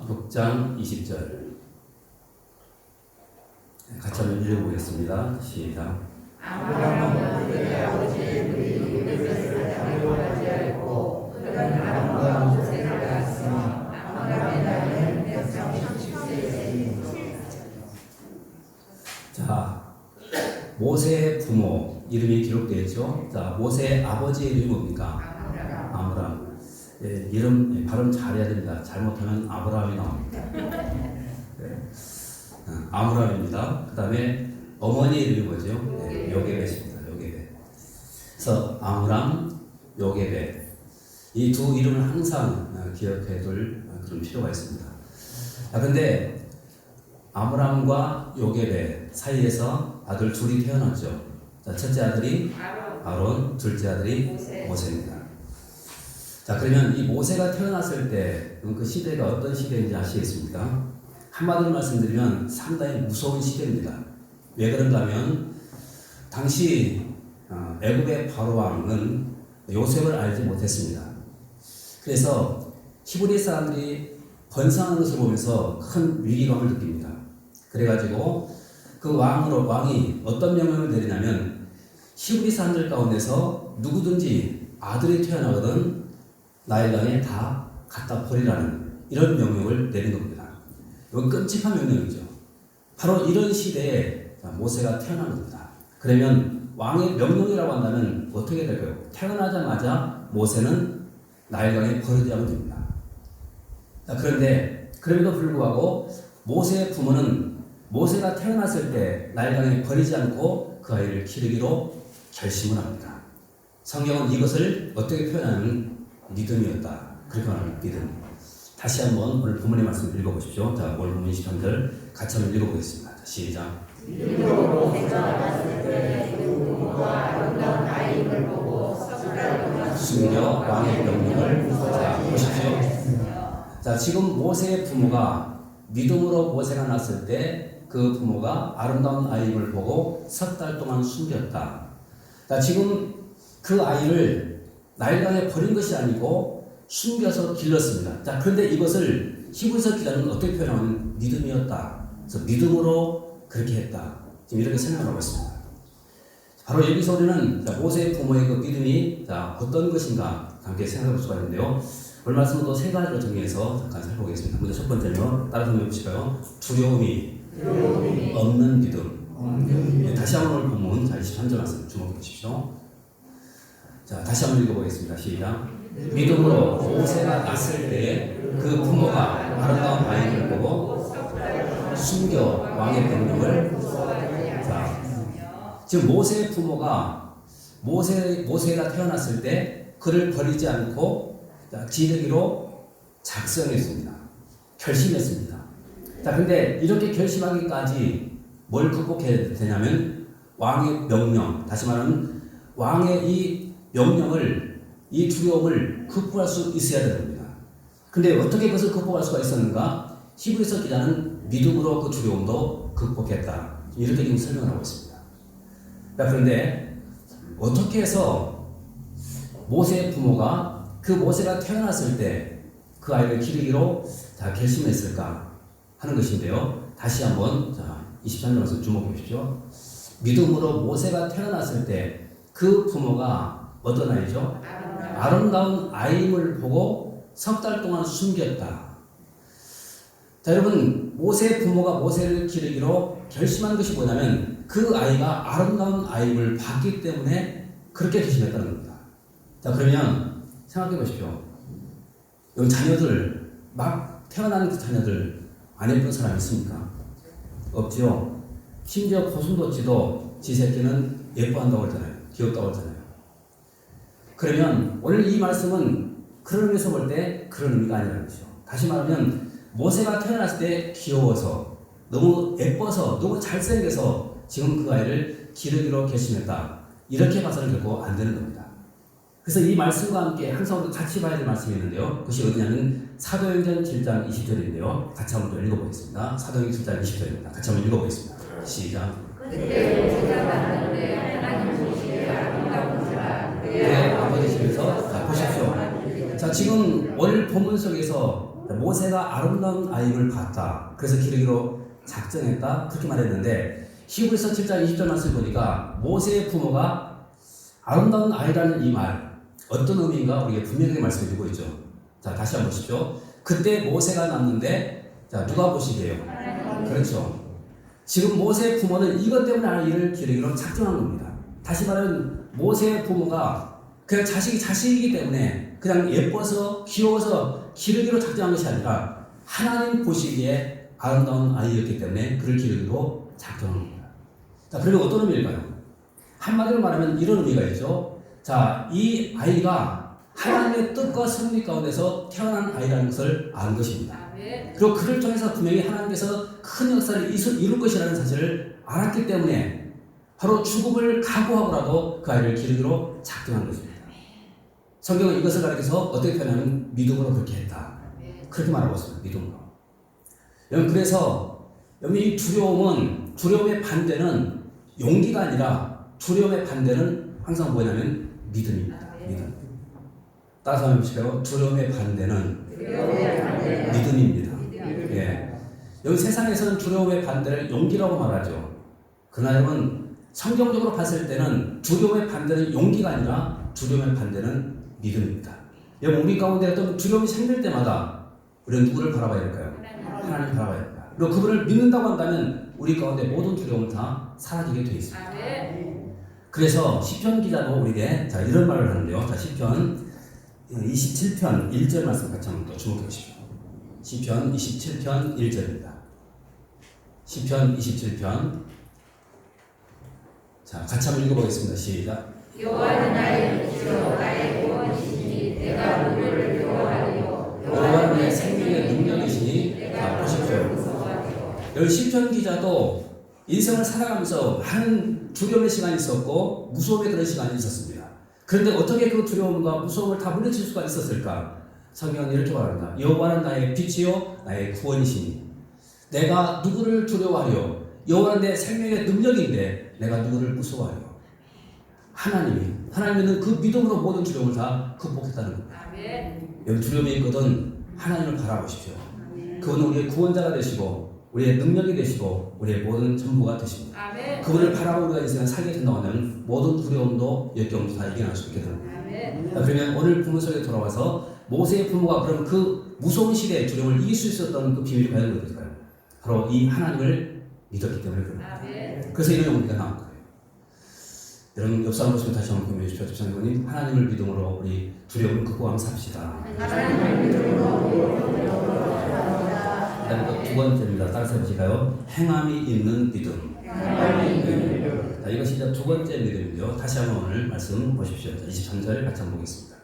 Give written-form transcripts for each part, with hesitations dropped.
6장 20절 같이 한번 읽어보겠습니다. 시작. 아브라함은 그의 아버지의 그리 누구를 사랑을 원하지 않고 그는 아람과 모세를 낳았으니 아브라함의 나이는 130세이니. 자, 모세의 부모 이름이 기록되어 있죠. 자, 모세의 아버지의 이름이 뭡니까? 아브라함. 예, 이름 발음 잘해야 됩니다. 잘못하면 아브라함이 나옵니다. 네. 아브라함입니다. 그 다음에 어머니 이름이 뭐죠? 네, 요게벳입니다. 요게벳. 그래서 아브람, 요게벳 이 두 이름을 항상 기억해둘 그런 필요가 있습니다. 근데 아브람과 요게벳 사이에서 아들 둘이 태어났죠. 자, 첫째 아들이 아론, 둘째 아들이 모세입니다. 자, 그러면 이 모세가 태어났을 때 그 시대가 어떤 시대인지 아시겠습니까? 한마디로 말씀드리면 상당히 무서운 시대입니다. 왜 그런가 하면 당시 애굽의 바로 왕은 요셉을 알지 못했습니다. 그래서 히브리 사람들이 번성하는 것을 보면서 큰 위기감을 느낍니다. 그래가지고 그 왕이 어떤 명령을 내리냐면 히브리 사람들 가운데서 누구든지 아들이 태어나거든 나일강에 다 갖다 버리라는 이런 명령을 내린 겁니다. 이건 끔찍한 명령이죠. 바로 이런 시대에 모세가 태어난 겁니다. 그러면 왕의 명령이라고 한다면 어떻게 될까요? 태어나자마자 모세는 나일강에 버려져야 됩니다. 그런데 그럼에도 불구하고 모세의 부모는 모세가 태어났을 때 나일강에 버리지 않고 그 아이를 기르기로 결심을 합니다. 성경은 이것을 어떻게 표현하는 믿음이었다. 그렇게 말합니다. 믿음. 다시 한번 오늘 부모님 말씀 읽어보십시오. 자, 오늘 부모님 20편들 같이 한번 읽어보겠습니다. 자, 시작. 믿음으로 태어났을 때 그 부모가 아름다운 아이를 보고 숨겨 왕의 명령을 자, 보십시오. 자, 지금 모세의 부모가 믿음으로 모세가 났을 때 그 부모가 아름다운 아이를 보고 석 달 동안 숨겼다. 자, 지금 그 아이를 나일강에 버린 것이 아니고 숨겨서 길렀습니다. 자, 그런데 이것을 히브리서 기자는 어떻게 표현하면 믿음이었다. 그래서 믿음으로 그렇게 했다. 지금 이렇게 설명하고 있습니다. 바로 여기서 우리는 모세의 부모의 그 믿음이 어떤 것인가 함께 생각해 볼 수가 있는데요. 오늘 말씀은 또 세 가지로 정리해서 잠깐 살펴보겠습니다. 먼저 첫 번째는요. 따라서 한번 해보실까요? 두려움이 없는 믿음. 네, 다시 한번 오늘 본문 23절 말씀 주목해 보십시오. 자, 다시 한번 읽어보겠습니다. 시작. 믿음으로 모세가 났을 때에 그 부모가 아름다운 아이를 보고 숨겨 왕의 명령을 지금 모세의 부모가 모세가 태어났을 때 그를 버리지 않고 기르기로 작성했습니다. 결심했습니다. 자, 근데 이렇게 결심하기까지 뭘 극복해야 되냐면 왕의 명령, 다시 말하면 왕의 이 명령을, 이 두려움을 극복할 수 있어야 됩니다. 근데 어떻게 그것을 극복할 수가 있었는가? 히브리서 기자는 믿음으로 그 두려움도 극복했다. 이렇게 지금 설명을 하고 있습니다. 그런데 어떻게 해서 모세의 부모가 그 모세가 태어났을 때 그 아이를 기르기로 결심했을까 하는 것인데요. 다시 한번 23절에서 주목해 보십시오. 믿음으로 모세가 태어났을 때 그 부모가 어떤 아이죠? 아름다운 아임을 보고 석 달 동안 숨겼다. 자, 여러분, 모세의 부모가 모세를 기르기로 결심한 것이 뭐냐면 그 아이가 아름다운 아임을 봤기 때문에 그렇게 결심했다는 겁니다. 자, 그러면 생각해 보십시오. 여기 자녀들, 막 태어난 그 자녀들 안 예쁜 사람 있습니까? 없죠. 심지어 고슴도치도 지 새끼는 예뻐한다고 그러잖아요. 귀엽다고 그러잖아요. 그러면 오늘 이 말씀은 그런 의미에서 볼 때 그런 의미가 아니라는 것이죠. 다시 말하면 모세가 태어났을 때 귀여워서 너무 예뻐서 너무 잘생겨서 지금 그 아이를 기르기로 결심했다. 이렇게 봐서는 결코 안 되는 겁니다. 그래서 이 말씀과 함께 항상 우리 같이 봐야 될 말씀이 있는데요. 그것이 어디냐면 사도행전 7장 20절인데요. 같이 한번 읽어보겠습니다. 사도행전 7장 20절입니다. 같이 한번 읽어보겠습니다. 시작. 그때 제가 봤는데 하나님 보시기에 아름다운 자라 그의 아버지 집에서 보십시오. 자, 지금 오늘 본문 속에서 모세가 아름다운 아임을 봤다. 그래서 기르기로 작정했다. 그렇게 말했는데 히브리서 7장 20절 말씀 보니까 모세의 부모가 아름다운 아이라는 이 말 어떤 의미인가 우리에게 분명하게 말씀해 주고 있죠. 자, 다시 한번 보십시오. 그때 모세가 낳는데 자, 누가 보시게요? 그렇죠. 지금 모세의 부모는 이것 때문에 아이를 기르기로 작정한 겁니다. 다시 말하면 모세의 부모가 그냥 자식이기 때문에 그냥 예뻐서 귀여워서 기르기로 작정한 것이 아니라 하나님 보시기에 아름다운 아이였기 때문에 그를 기르기로 작정한 겁니다. 자, 그러면 어떤 의미일까요? 한마디로 말하면 이런 의미가 있죠. 자, 이 아이가 하나님의 뜻과 섭리 가운데서 태어난 아이라는 것을 안 것입니다. 그리고 그를 통해서 분명히 하나님께서 큰 역사를 이룰 것이라는 사실을 알았기 때문에 바로 죽음을 각오하고라도 그 아이를 기르기로 작정한 것입니다. 성경은 이것을 가리켜서 어떻게 표현하면 믿음으로 그렇게 했다. 그렇게 말하고 있습니다. 믿음으로. 여러분, 그래서 이 두려움의 반대는 용기가 아니라 두려움의 반대는 항상 뭐냐면 믿음입니다. 믿음. 따라서 한번 해보실까요? 두려움의 반대는 믿음입니다. 예. 여기 세상에서는 두려움의 반대를 용기라고 말하죠. 그러나 여러분, 성경적으로 봤을 때는 두려움의 반대는 용기가 아니라 두려움의 반대는 믿음입니다. 여러분, 우리 가운데 어떤 두려움이 생길 때마다 우리는 누구를 바라봐야 될까요? 하나님 바라봐야 됩니다. 그리고 그분을 믿는다고 한다면 우리 가운데 모든 두려움은 다 사라지게 되어 있습니다. 그래서 시편 기자도 우리에게 자, 이런 말을 하는데요. 자, 시편 27편 1절 말씀 같이 한번 또 주목해 보십시오. 시편 27편 1절입니다. 시편 27편 자, 같이 한번 읽어보겠습니다. 시작. 여호와는 나의 빛이요 나의 구원이시니 내가 누구를 두려워하리요. 여호와는 내 생명의 능력이시니 자, 보십시오. 여기 시편 기자도 인생을 살아가면서 많은 두려움의 시간이 있었고 무서움의 그런 시간이 있었습니다. 그런데 어떻게 그 두려움과 무서움을 다 물리칠 수가 있었을까? 성경은 이렇게 말합니다. 여호와는 나의 빛이요 나의 구원이시니 내가 누구를 두려워하려? 여호와는 내 생명의 능력인데 내가 누구를 무서워하려? 하나님은 그 믿음으로 모든 두려움을 다 극복했다는 겁니다. 여기 두려움이 있거든 하나님을 바라보십시오. 그분은 우리의 구원자가 되시고 우리의 능력이 되시고 우리의 모든 전부가 되십니다. 그분을 바라보고 우리가 인생을 살게 된다고 하면 모든 두려움도 역경도 다 이겨낼 수 있게 됩니다. 그러면 오늘 본문 속에 돌아와서 모세의 부모가 그럼 그 무서운 시대의 두려움을 이길 수 있었던 그 비밀이 과연 어딜까요? 바로 이 하나님을 믿었기 때문에 그럽니다. 그래서 이런 용기가 나온 거예요. 여러분 옆 사람 보시면 다시 한번 고민해 주십시오. 집사님, 하나님을 믿음으로 우리 두려움을 극복하면서 삽시다. 두 번째입니다. 따라서 해보실까요? 행함이 있는 믿음. 자, 이것이 이제 두 번째 믿음인데요. 다시 한번 오늘 말씀 보십시오. 23절 같이 한번 보겠습니다.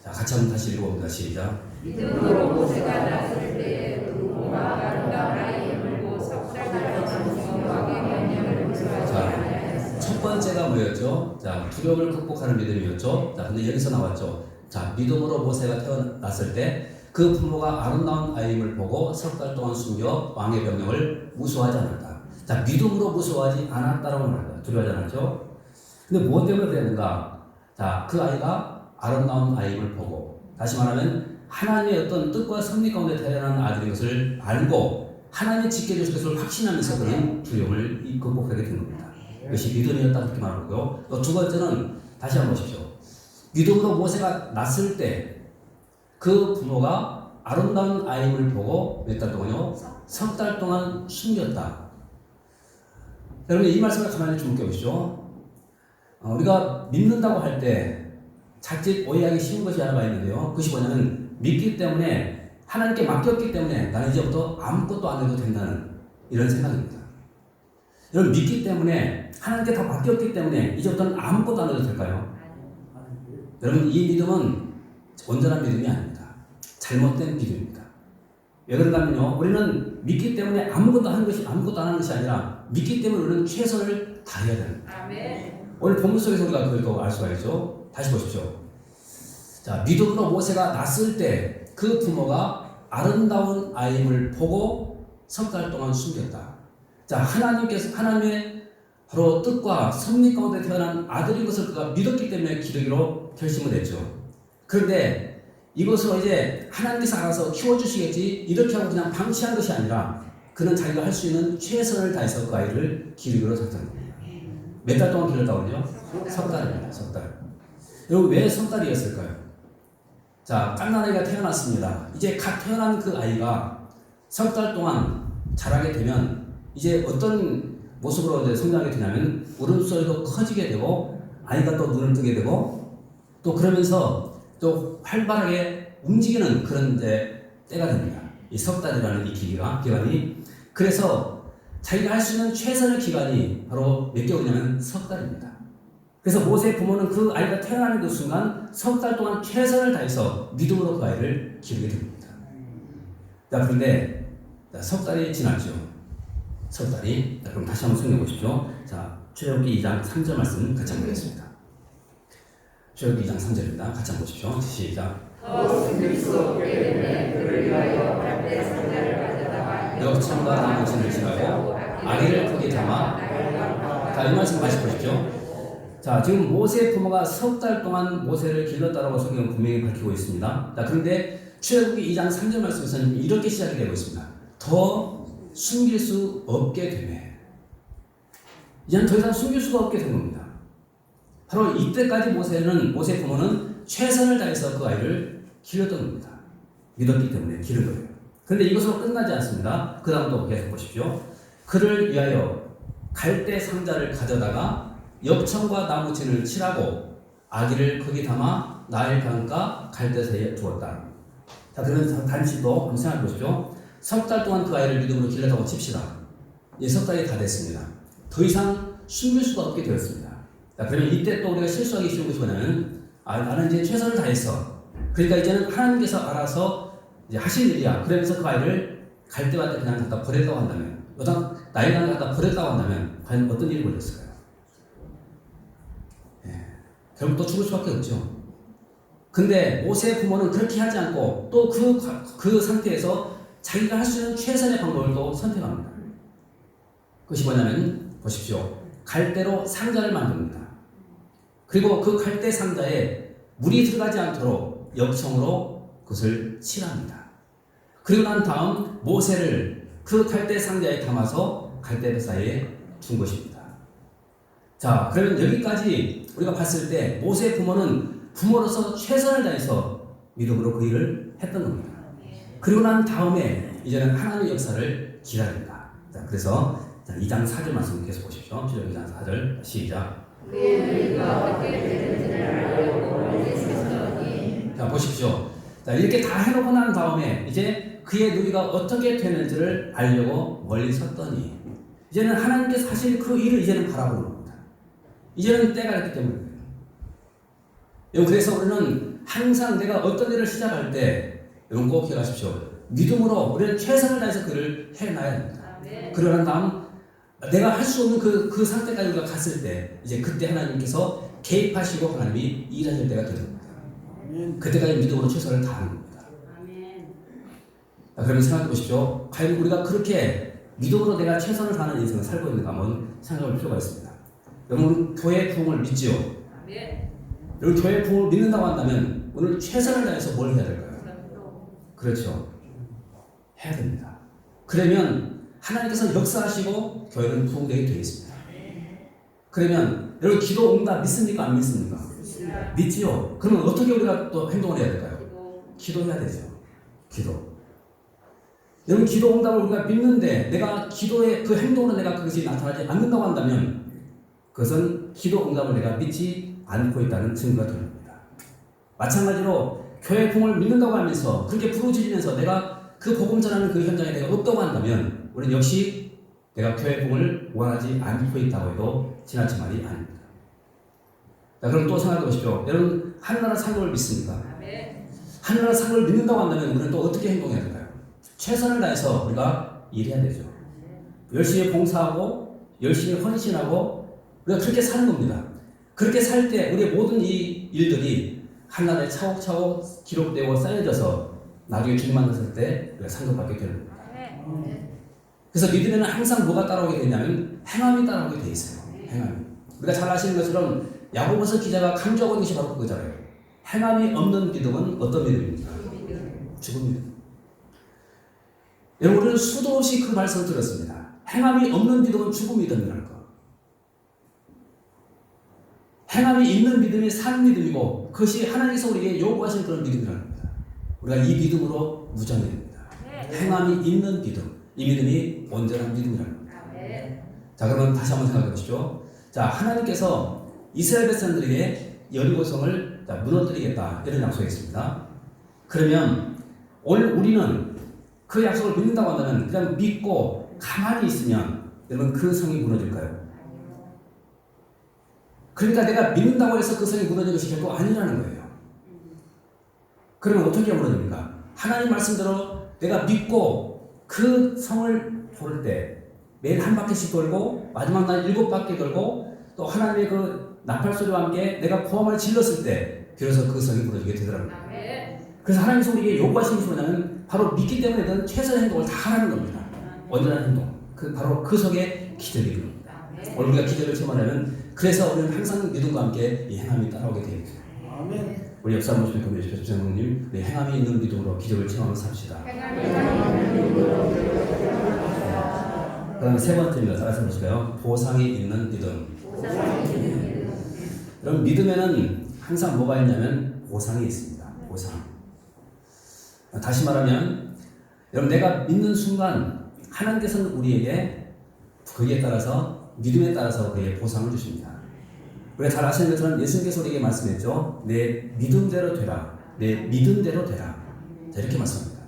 자, 같이 한번 다시 읽어봅니다. 시작. 믿음으로 모세가 났을 때에 부모가 아름다운 아이를 물고 석달을 정하게 명령을 무서워하지 않았습니다. 첫 번째가 뭐였죠? 자, 두려움을 극복하는 믿음이었죠. 자, 근데 여기서 나왔죠. 자, 믿음으로 모세가 태어났을 때 그 부모가 아름다운 아이임을 보고 석 달 동안 숨겨 왕의 명령을 무서워하지 않았다. 자, 믿음으로 무서워하지 않았다라고 말합니다. 두려워하지 않았죠? 근데 무엇 때문에 그랬는가? 자, 그 아이가 아름다운 아이임을 보고, 다시 말하면 하나님의 어떤 뜻과 섭리 가운데 태어난 아들인 것을 알고 하나님이 지켜주실 것을 확신하면서 그런 두려움을 극복하게 된 겁니다. 이것이 믿음이었다 그렇게 말하고요. 또 두 번째는 다시 한번 보십시오. 믿음으로 모세가 났을 때 그 부모가 아름다운 아이임을 보고 몇 달 동안요? 석 달 동안 숨겼다. 여러분 이 말씀을 가만히 주목해 보시죠. 우리가 믿는다고 할 때 자칫 오해하기 쉬운 것이 하나가 있는데요. 그것이 뭐냐면 믿기 때문에 하나님께 맡겼기 때문에 나는 이제부터 아무것도 안 해도 된다는 이런 생각입니다. 여러분 믿기 때문에 하나님께 다 맡겼기 때문에 이제부터는 아무것도 안 해도 될까요? 여러분 이 믿음은 온전한 믿음이 아닙니다. 잘못된 믿음입니다. 왜 그런가 하면요, 우리는 믿기 때문에 아무것도 안 하는 것이 아니라 믿기 때문에 우리는 최선을 다해야 됩니다. 오늘 본문 속에서 우리가 그걸 알 수가 있죠. 다시 보십시오. 자, 믿음으로 모세가 났을 때 그 부모가 아름다운 아이임을 보고 석 달 동안 숨겼다. 자, 하나님의 바로 뜻과 섭리 가운데 태어난 아들인 것을 그가 믿었기 때문에 기르기로 결심을 했죠. 그런데 이것으로 이제 하나님께서 알아서 키워주시겠지 이렇게 하고 그냥 방치한 것이 아니라 그는 자기가 할 수 있는 최선을 다해서 그 아이를 기르기로 작정한 겁니다. 몇 달 동안 기르었다고 그러죠? 석 달입니다. 석 달. 여러분 왜 석 달이었을까요? 자, 갓난아이가 태어났습니다. 이제 갓 태어난 그 아이가 석 달 동안 자라게 되면 이제 어떤 모습으로 이제 성장하게 되냐면 울음소리도 커지게 되고 아이가 또 눈을 뜨게 되고 또 그러면서 또 활발하게 움직이는 그런 때가 됩니다. 이 석 달이라는 이 기간이 그래서 자기가 할 수 있는 최선의 기간이 바로 몇 개월이냐면 석 달입니다. 그래서 모세의 부모는 그 아이가 태어나는 그 순간 석 달 동안 최선을 다해서 믿음으로 그 아이를 기르게 됩니다. 자, 그런데 석 달이 지났죠. 석 달이. 자, 그럼 다시 한번 생각해 보십시오. 자, 출애굽기 2장 3절 말씀 같이 한번 보겠습니다. 출애굽기 2장 3절입니다. 같이 한번 보십시오. 시작. 숨길 수 없게 되면 그를 위하여 갈대 상자를 가져다가 역청과 나머지를 지나고 아기를 거기에 담아. 자, 이 말씀 다시 보십시오. 자, 지금 모세의 부모가 석 달 동안 모세를 길렀다라고 성경은 분명히 밝히고 있습니다. 자, 그런데 출애굽기 2장 3절 말씀에서는 이렇게 시작이 되고 있습니다. 더 숨길 수 없게 되네. 이제는 더 이상 숨길 수가 없게 된 겁니다. 바로 이때까지 모세의 부모는 최선을 다해서 그 아이를 기르던 겁니다. 믿었기 때문에 기른 거예요. 그런데 이것으로 끝나지 않습니다. 그 다음도 계속 보십시오. 그를 위하여 갈대 상자를 가져다가 엽청과 나무진을 칠하고 아기를 거기 담아 나일 강가 갈대 사이에 두었다. 자, 그러면 단식도 한번 생각해 보십시오. 석 달 동안 그 아이를 믿음으로 길렀다고 칩시다. 이제 석 달이 다 됐습니다. 더 이상 숨길 수가 없게 되었습니다. 자, 그러면 이때 또 우리가 실수하기 쉬운 것이 뭐냐면 나는 이제 최선을 다했어. 그러니까 이제는 하나님께서 알아서 이제 하실 일이야. 그러면서 그 아이를 갈대밭에 그냥 갖다 버렸다고 한다면 여당 나일 강에 갖다 버렸다고 한다면 과연 어떤 일이 벌렸을까요? 결국 또 죽을 수밖에 없죠. 근데 모세의 부모는 그렇게 하지 않고 또 그 상태에서 자기가 할 수 있는 최선의 방법을 또 선택합니다. 그것이 뭐냐면 보십시오. 갈대로 상자를 만듭니다. 그리고 그 갈대 상자에 물이 들어가지 않도록 엽청으로 그것을 칠합니다. 그리고 난 다음 모세를 그 갈대 상자에 담아서 갈대 사이에 둔 것입니다. 자, 그러면 여기까지 우리가 봤을 때 모세의 부모는 부모로서 최선을 다해서 믿음으로 그 일을 했던 겁니다. 그리고 난 다음에 이제는 하나님의 역사를 기다립니다. 자, 그래서 2장 4절 말씀 계속 보십시오. 출애굽기 2장 4절 시작. 그의 누이가 어떻게 되는지를 알려고 멀리 섰더니. 자, 보십시오. 자, 이렇게 다 해놓고 난 다음에 이제 그의 누이가 어떻게 되는지를 알려고 멀리 섰더니 이제는 하나님께서 하실 그 일을 이제는 바라보는 겁니다. 이제는 때가 됐기 때문에. 그래서 우리는 항상 내가 어떤 일을 시작할 때 여러분 꼭 기억하십시오. 믿음으로 우리는 최선을 다해서 그 일을 해놔야 됩니다. 그러는 다음 내가 할 수 없는 그 상태까지 우리가 갔을 때 이제 그때 하나님께서 개입하시고 하나님이 일하실 때가 되는 겁니다. 그때까지 믿음으로 최선을 다하는 겁니다. 자, 그러면 생각해 보십시오. 과연 우리가 그렇게 믿음으로 내가 최선을 다하는 인생을 살고 있는가 한번 생각할 필요가 있습니다. 여러분 교회의 부흥을 믿지요? 여러분 교회의 부흥을 믿는다고 한다면 오늘 최선을 다해서 뭘 해야 될까요? 그렇죠. 해야 됩니다. 그러면 하나님께서 역사하시고 교회는 부흥되게 되어 있습니다. 그러면 여러분 기도 응답 믿습니까? 안 믿습니까? 믿지요. 그러면 어떻게 우리가 또 행동을 해야 될까요? 기도해야 되죠. 기도. 여러분 기도 응답을 우리가 믿는데 내가 기도의 그 행동으로 내가 그것이 나타나지 않는다고 한다면 그것은 기도 응답을 내가 믿지 않고 있다는 증거가 됩니다. 마찬가지로 교회 부흥을 믿는다고 하면서 그렇게 부르짖으면서 내가 그 복음 전하는 그 현장에 내가 없다고 한다면 우리는 역시 내가 교회 부흥을 원하지 않고 있다고 해도 지나친 말이 아닙니다. 자, 그럼 또 생각해 보십시오. 여러분 하늘나라 상급을 믿습니까? 하늘나라 상급을 믿는다고 한다면 우리는 또 어떻게 행동해야 될까요? 최선을 다해서 우리가 일해야 되죠. 열심히 봉사하고 열심히 헌신하고 우리가 그렇게 사는 겁니다. 그렇게 살 때 우리의 모든 이 일들이 하나에 차곡차곡 기록되고 쌓여져서 나중에 주님 만났을 때 우리가 상급받게 되는 겁니다. 그래서 믿으면 항상 뭐가 따라오게 되냐면 행함이 따라오게 돼 있어요. 행함이. 우리가 잘 아시는 것처럼 야고보서 기자가 강조하고 있는 것이 바로 그거잖아요. 행함이 없는 믿음은 어떤 믿음입니까? 죽은 믿음. 여러분, 우리는 수도 없이 그 말씀을 들었습니다. 행함이 없는 믿음은 죽은 믿음이라는 거. 행함이 있는 믿음이 산 믿음이고 그것이 하나님께서 우리에게 요구하신 그런 믿음이라는 겁니다. 우리가 이 믿음으로 무장해야 됩니다. 행함이 있는 믿음, 이 믿음이 온전한 믿음이라는 겁니다. 자, 그러면 다시 한번 생각해 보시죠. 자, 하나님께서 이스라엘 백성들에게 여리고성을 무너뜨리겠다 이런 약속했습니다. 그러면 오늘 우리는 그 약속을 믿는다고 한다면 그냥 믿고 가만히 있으면 여러분 그 성이 무너질까요? 그러니까 내가 믿는다고 해서 그 성이 무너지는 것이 결코 아니라는 거예요. 그러면 어떻게 무너집니까? 하나님 말씀대로 내가 믿고 그 성을 돌을 때 매일 한 바퀴씩 돌고 마지막 날 7바퀴 돌고 또 하나님의 그 나팔 소리와 함께 내가 고함을 질렀을 때 비로소 그 성이 무너지게 되더라고요. 그래서 하나님께서 우리에게 요구하신 것이 뭐냐면 바로 믿기 때문에 든 최선의 행동을 다 하라는 겁니다. 온전한 행동. 바로 그 속에 기적이 있습니다. 오늘 우리가 기적을 체험하려면 그래서 우리는 항상 믿음과 함께 이 행함이 따라오게 되어 있습니다. 아멘. 우리 역사 한번 좀 건의해 주십시오. 주장님, 우리 행함이 있는 믿음으로 기적을 체험하면서 삽시다. 그다음 세 번째입니다. 따라서 보실까요? 보상이 있는 믿음. 여러분, 믿음에는 항상 뭐가 있냐면 보상이 있습니다. 보상. 다시 말하면 여러분, 내가 믿는 순간 하나님께서는 우리에게 거기에 따라서 믿음에 따라서 우리에게 보상을 주십니다. 우리가 잘 아시는 것처럼 예수님께서 우리에게 말씀했죠. 내 믿음대로 되라. 내 믿음대로 되라. 자, 이렇게 말씀합니다.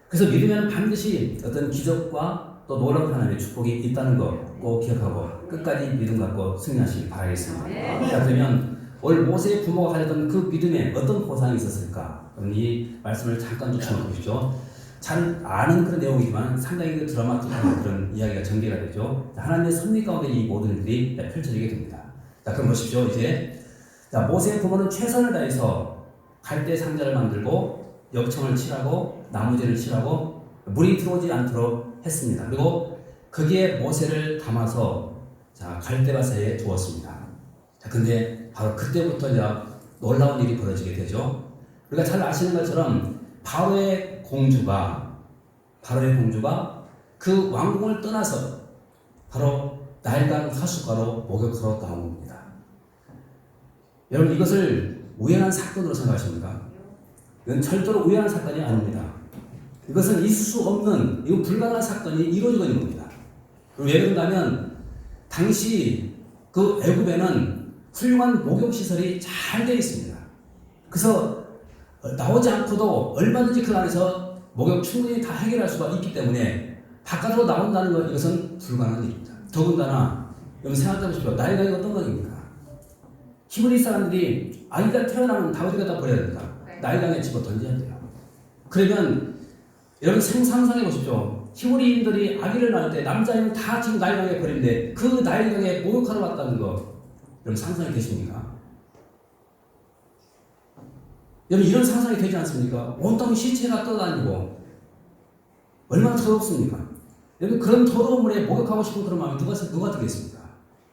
그래서 믿으면 반드시 어떤 기적과 또 놀라운 하나님의 축복이 있다는 거 꼭 기억하고 끝까지 믿음 갖고 승리하시길 바라겠습니다. 자, 그러면 오늘 모세의 부모가 가졌던 그 믿음에 어떤 보상이 있었을까? 그럼 이 말씀을 잠깐 좀 주목해보시죠. 잘 아는 그런 내용이지만 상당히 그 드라마틱한 그런 이야기가 전개가 되죠. 자, 하나님의 섭리 가운데 이 모든 일들이 펼쳐지게 됩니다. 자, 그럼 보십시오. 이제 자, 모세의 부모는 최선을 다해서 갈대 상자를 만들고 역청을 칠하고 나무재를 칠하고 물이 들어오지 않도록 했습니다. 그리고 거기에 모세를 담아서 자, 갈대바사에 두었습니다. 자, 근데 바로 그때부터 이제 놀라운 일이 벌어지게 되죠. 우리가 잘 아시는 것처럼 바로의 공주가 그 왕궁을 떠나서 바로 나일강 하수가로 목욕하러 나온 겁니다. 여러분, 이것을 우연한 사건으로 생각하십니까? 이건 절대로 우연한 사건이 아닙니다. 이것은 있을 수 없는, 이거 불가능한 사건이 이루어지고 있는 겁니다. 왜 그런가 하면 당시 그 애굽에는 훌륭한 목욕시설이 잘 되어 있습니다. 그래서 나오지 않고도 얼마든지 그 안에서 목욕 충분히 다 해결할 수가 있기 때문에 바깥으로 나온다는 것, 이것은 불가능한 일입니다. 더군다나 여러분 생각해 보십시오. 나일강이 어떤 것입니까? 히브리 사람들이 아기가 태어나면 다 어디 갖다 버려야 됩니까? 나일강에 집어 던져야 돼요. 그러면 여러분 상상해 보십시오. 히브리인들이 아기를 낳을 때 남자애는 다 지금 나일강에 버리는데 그 나일강에 목욕하러 왔다는 거 여러분 상상이 되십니까? 여러분 이런 상상이 되지 않습니까? 온통 시체가 떠다니고 얼마나 더럽습니까? 여러분 그런 더러운 물에 목욕하고 싶은 그런 마음이 누가 들겠습니까?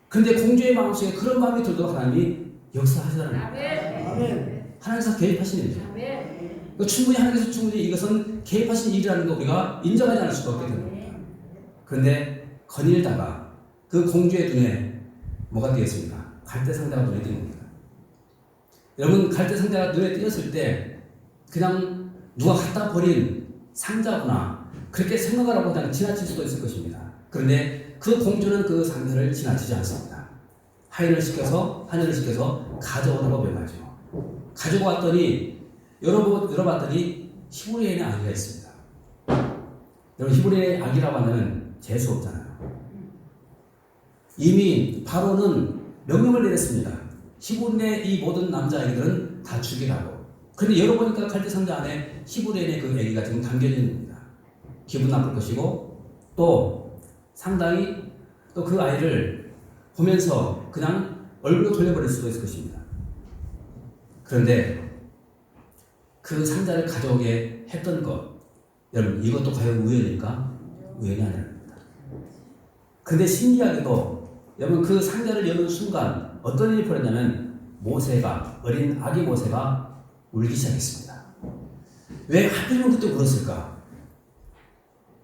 그런데 공주의 마음속에 그런 마음이 들도록 하나님이 역사하시다는 거예요. 하나님께서 개입하시는 일이죠. 충분히 하나님께서 충분히 이것은 개입하신 일이라는 거 우리가 인정하지 않을 수가 없게 되는 겁니다. 그런데 거닐다가 그 공주의 눈에 뭐가 띄었습니까? 갈대상자가 눈에 띄는 겁니다. 여러분 갈대상자가 눈에 띄었을 때 그냥 누가 갖다 버린 상자구나 그렇게 생각을 하고 그냥 지나칠 수도 있을 것입니다. 그런데 그 공주는 그 상자를 지나치지 않습니다. 하인을 시켜서 가져오라고 명하죠. 가지고 왔더니 열어봤더니 히브리인의 아기가 있습니다. 여러분 히브리인의 아기라고 하면 재수 없잖아요. 이미 바로는 명령을 내렸습니다. 히브리인의 이 모든 남자아기들은 다 죽이라고. 그런데 열어보니까 갈대 상자 안에 히브리인의 그 아기가 지금 담겨져 있는 겁니다. 기분 나쁠 것이고 또 상당히 또 그 아이를 보면서 그냥 얼굴로 돌려버릴 수도 있을 것입니다. 그런데 그 상자를 가져오게 했던 것, 여러분 이것도 과연 우연일까? 우연이 아닙니다. 그런데 신기하게도 여러분 그 상자를 여는 순간 어떤 일이 벌어졌냐면 모세가, 어린 아기 모세가 울기 시작했습니다. 왜 하필이면 그때 울었을까?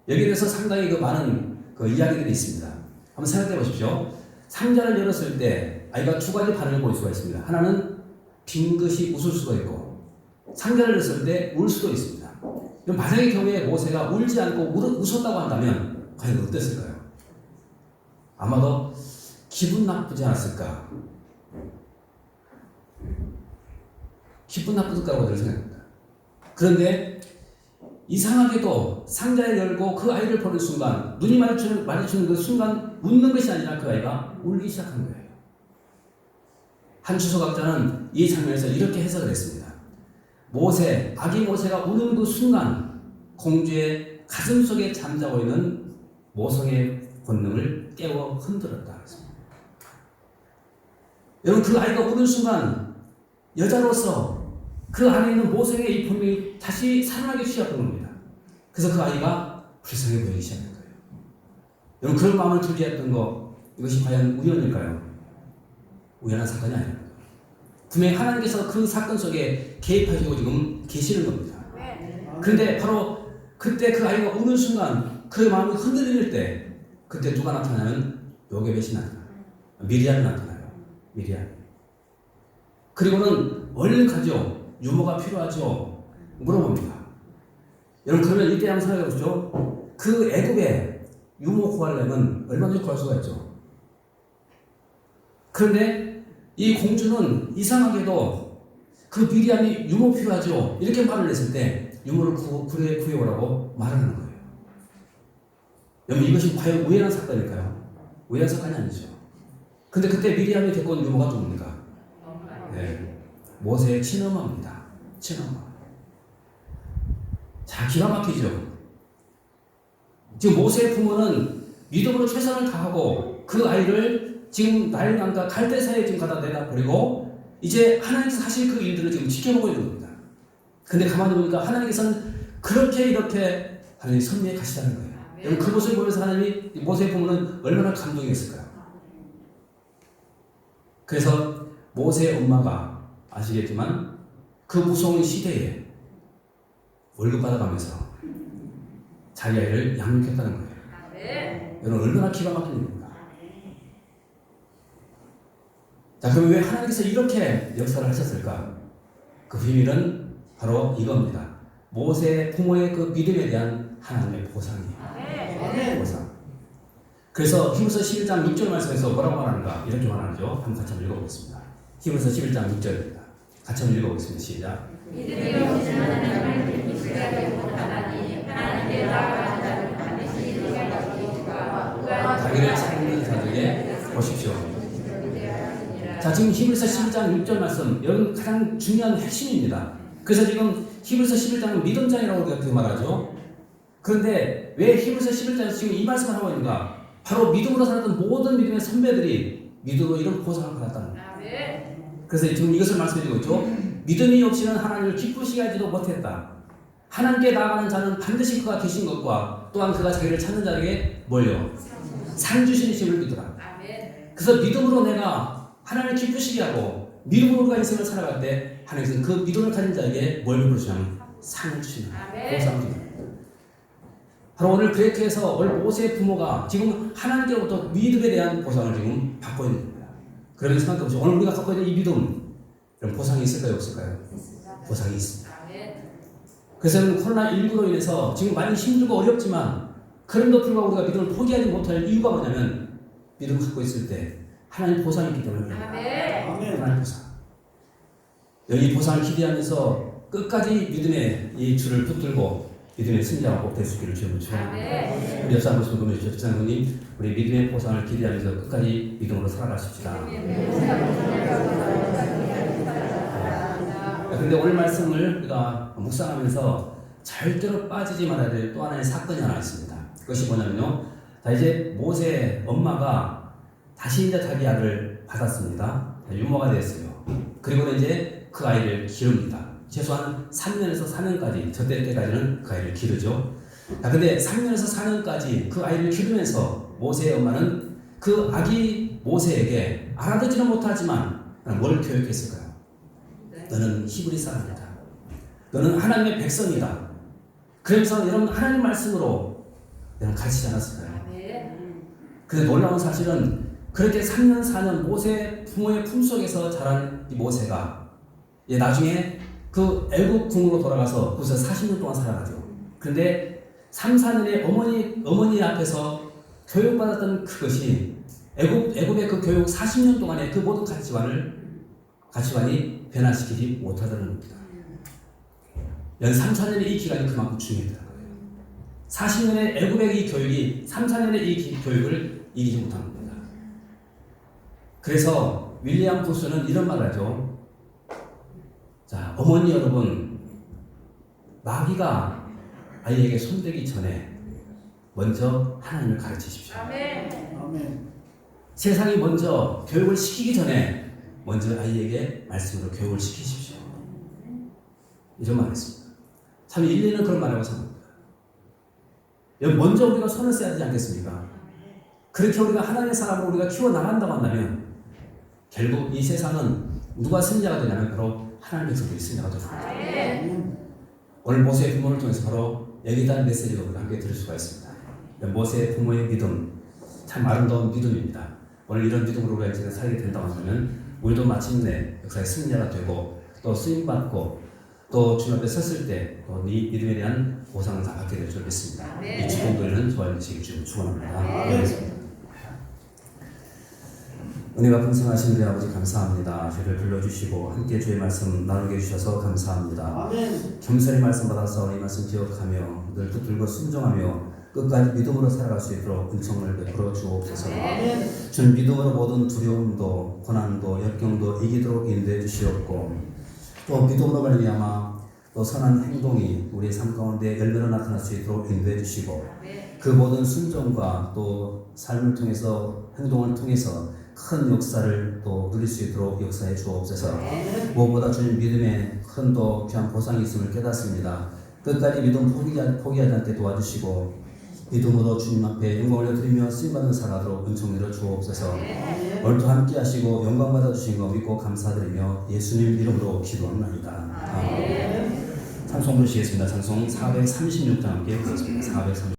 여기에 대해서 상당히 많은 이야기들이 있습니다. 한번 생각해 보십시오. 상자를 열었을 때 아이가 두 가지 반응을 보일 수가 있습니다. 하나는 빙긋이 웃을 수도 있고, 상자를 열었을 때 울 수도 있습니다. 그럼 만약의 경우에 모세가 울지 않고 웃었다고 한다면 과연 어땠을까요? 아마도 기분 나쁘지 않았을까? 기분 나쁠 거라고 저는 생각합니다. 그런데 이상하게도 상자를 열고 그 아이를 보는 순간, 눈이 마주치는 그 순간 웃는 것이 아니라 그 아이가 울기 시작한 거예요. 한 주석학자는 이 장면에서 이렇게 해석을 했습니다. 아기 모세가 우는 그 순간 공주의 가슴 속에 잠자고 있는 모성의 본능을 깨워 흔들었다. 여러분, 그 아이가 우는 순간 여자로서 그 안에 있는 모성의 이 본능이 다시 살아나기 시작한 겁니다. 그래서 그 아이가 불쌍해 보이기 시작한 거예요. 여러분, 그런 마음을 들게 했던 거, 이것이 과연 우연일까요? 우연한 사건이 아닙니다. 분명히 하나님께서 그 사건 속에 개입하시고 지금 계시는 겁니다. 그런데 바로 그때 그 아이가 우는 순간 그 마음이 흔들릴 때 그때 누가 나타나면 요게벳이 나타나요. 미리암이 나타나요. 미리암. 그리고는 얼른 가죠. 유모가 필요하죠. 물어봅니다. 여러분, 그러면 이때 한번 생각해 보시죠. 그 애굽에 유모 구하려면 얼마든지 구할 수가 있죠. 그런데 이 공주는 이상하게도 그 미리암이 유모 필요하죠. 이렇게 말을 했을 때 유모를 구해오라고 말하는 거예요. 여러분, 이것이 과연 우연한 사건일까요? 우연한 사건이 아니죠. 근데 그때 미리암이 데리고 온 유모가 누굽니까? 네, 모세의 친엄마입니다. 친엄마. 자, 기가 막히죠. 지금 모세의 부모는 믿음으로 최선을 다하고 그 아이를 지금 나일강과 갈대사에 지금 갖다 내다 버리고 이제 하나님께서 하실 그 일들을 지금 지켜보고 있는 겁니다. 근데 가만히 보니까 하나님께서는 그렇게 이렇게 하나님 섭리에 가시다는 거예요. 여러분, 그 모습을 보면서 하나님이 모세의 부모는 얼마나 감동했을까요? 그래서 모세의 엄마가 아시겠지만 그 무서운 시대에 월급 받아가면서 자기 아이를 양육했다는 거예요. 여러분, 얼마나 기가 막힌 일입니까? 자, 그럼 왜 하나님께서 이렇게 역사를 하셨을까? 그 비밀은 바로 이겁니다. 모세 부모의 그 믿음에 대한 하나님의 보상이에요. 보상. 그래서 히브리서 11장 6절 말씀에서 뭐라고 말하는가? 이렇게 말하죠. 한번 같이 한번 읽어보겠습니다. 히브리서 11장 6절입니다. 같이 한번 읽어보겠습니다. 시작. 믿음이 없이는 하나님을 믿으시지 못하나니 하나님께 나아가는 자는 반드시 이루어갈 것이니까 자기를 찾는 자들에게 보십시오. 자, 지금 히브리서 11장 6절 말씀, 여러분 가장 중요한 핵심입니다. 그래서 지금 히브리서 11장은 믿음장이라고 우리가 그렇게 말하죠. 그런데 왜 히브리서 11장에서 지금 이 말씀을 하고 있는가? 바로 믿음으로 살았던 모든 믿음의 선배들이 믿음으로 이런 보상을 받았다는 거예요. 그래서 지금 이것을 말씀해주고 있죠. 믿음이 없이는 하나님을 기쁘시게 하지도 못했다. 하나님께 나아가는 자는 반드시 그가 계신 것과 또한 그가 자기를 찾는 자에게 뭘요? 상 주시는 을 믿으라. 그래서 믿음으로 내가 하나님을 기쁘시게 하고 믿음으로 우리가 인생을 살아갈 때 하나님께서는 그 믿음을 가진 자에게 뭘 베푸시냐면 상을 주시는 보상을 주시는. 바로 오늘 그렇게해서 오늘 모세의 부모가 지금 하나님께로부터 믿음에 대한 보상을 지금 받고 있는 겁니다. 그러면 생각해 보시죠. 오늘 우리가 갖고 있는 이 믿음, 이런 보상이 있을까요, 없을까요? 보상이 있습니다. 그래서 코로나19로 인해서 지금 많이 힘들고 어렵지만 그럼에도 불구하고 우리가 믿음을 포기하지 못할 이유가 뭐냐면 믿음을 갖고 있을 때 하나님 보상이 있기 때문에 하나님 보상. 여기 보상을 기대하면서 끝까지 믿음의 이 줄을 붙들고 믿음의 승자가 꼭 될 수 있기를 주님을 축원합니다. 우리 옆 사람 보시면 보내주십시오. 집사님, 우리 믿음의 보상을 기대하면서 끝까지 믿음으로 살아가십시다. 그런데 오늘 말씀을 우리가 묵상하면서 절대로 빠지지 말아야 될 또 하나의 사건이 하나 있습니다. 그것이 뭐냐면요. 자, 이제 모세의 엄마가 다시 이제 자기 아들을 받았습니다. 유모가 됐어요. 그리고 이제 그 아이를 기릅니다. 최소한 3년에서 4년까지, 저때 때까지는 그 아이를 기르죠. 근데 3년에서 4년까지 그 아이를 기르면서 모세의 엄마는 그 아기 모세에게 알아듣지는 못하지만 뭘 교육했을까요? 너는 히브리 사람이다. 너는 하나님의 백성이다. 그래서 여러분 하나님 말씀으로 여러분 가르치지 않았을까요? 근데 놀라운 사실은 그렇게 3년 4년 모세 부모의 품속에서 자란 이 모세가 나중에 그 애굽 궁으로 돌아가서 거기서 40년 동안 살아가죠. 그런데 3, 4년에 어머니 앞에서 교육받았던 그것이 애굽의 그 교육 40년 동안의 그 모든 가치관이 변화시키지 못하다는 겁니다. 연 3, 4년의 이 기간이 그만큼 중요했다는 거예요. 40년의 애굽의 이 교육이 3, 4년의 이 교육을 이기지 못한 겁니다. 그래서 윌리엄 부스는 이런 말을 하죠. 자, 어머니 여러분, 마귀가 아이에게 손대기 전에 먼저 하나님을 가르치십시오. 아멘. 세상이 먼저 교육을 시키기 전에 먼저 아이에게 말씀으로 교육을 시키십시오. 이런 말을 했습니다. 참 일리는 그런 말이라고 생각합니다. 먼저 우리가 손을 써야 되지 않겠습니까? 그렇게 우리가 하나님의 사람으로 우리가 키워나간다고 한다면 결국 이 세상은 누가 승자가 되냐면 바로 하나님의 백성들이 승자가 됩니다. 오늘 모세의 부모를 통해서 바로 여기에 대한 메시지를 우리가 함께 들을 수가 있습니다. 모세의 부모의 믿음, 참 아름다운 믿음입니다. 오늘 이런 믿음으로 우리가 이제 살게 된다고 하면 우리도 마침내 역사의 승자가 되고 또 쓰임받고 또 주님 앞에 섰을 때 이 믿음에 대한 보상을 다 받게 될 줄 믿습니다. 이 축복들은 저와 되시길 주님 축원합니다. 은혜가 풍성하신 우리 아버지 감사합니다. 저희를 불러주시고 함께 주의 말씀 나누게 해주셔서 감사합니다. 아멘. 겸손히 말씀 받아서 이 말씀 기억하며 늘 붙들고 순종하며 끝까지 믿음으로 살아갈 수 있도록 은총을 베풀어 주옵소서. 아멘. 주는 믿음으로 모든 두려움도 고난도 역경도 이기도록 인도해 주시옵고 또 믿음으로 말미암아 또 선한 행동이 우리의 삶 가운데 열매로 나타날 수 있도록 인도해 주시고 그 모든 순종과 또 삶을 통해서 행동을 통해서 큰 역사를 또 누릴 수 있도록 역사해 주옵소서. 무엇보다 주님 믿음에 큰 또 귀한 보상이 있음을 깨닫습니다. 끝까지 믿음 포기하지 않게 도와주시고 믿음으로 주님 앞에 영광을 올려드리며 쓰임받는 살아가도록 은총 내려 주옵소서. 오늘도 함께 하시고 영광 받아주신 거 믿고 감사드리며 예수님 이름으로 기도합니다. 찬송 부르시겠습니다. 찬송 436장 함께 부르겠습니다. 436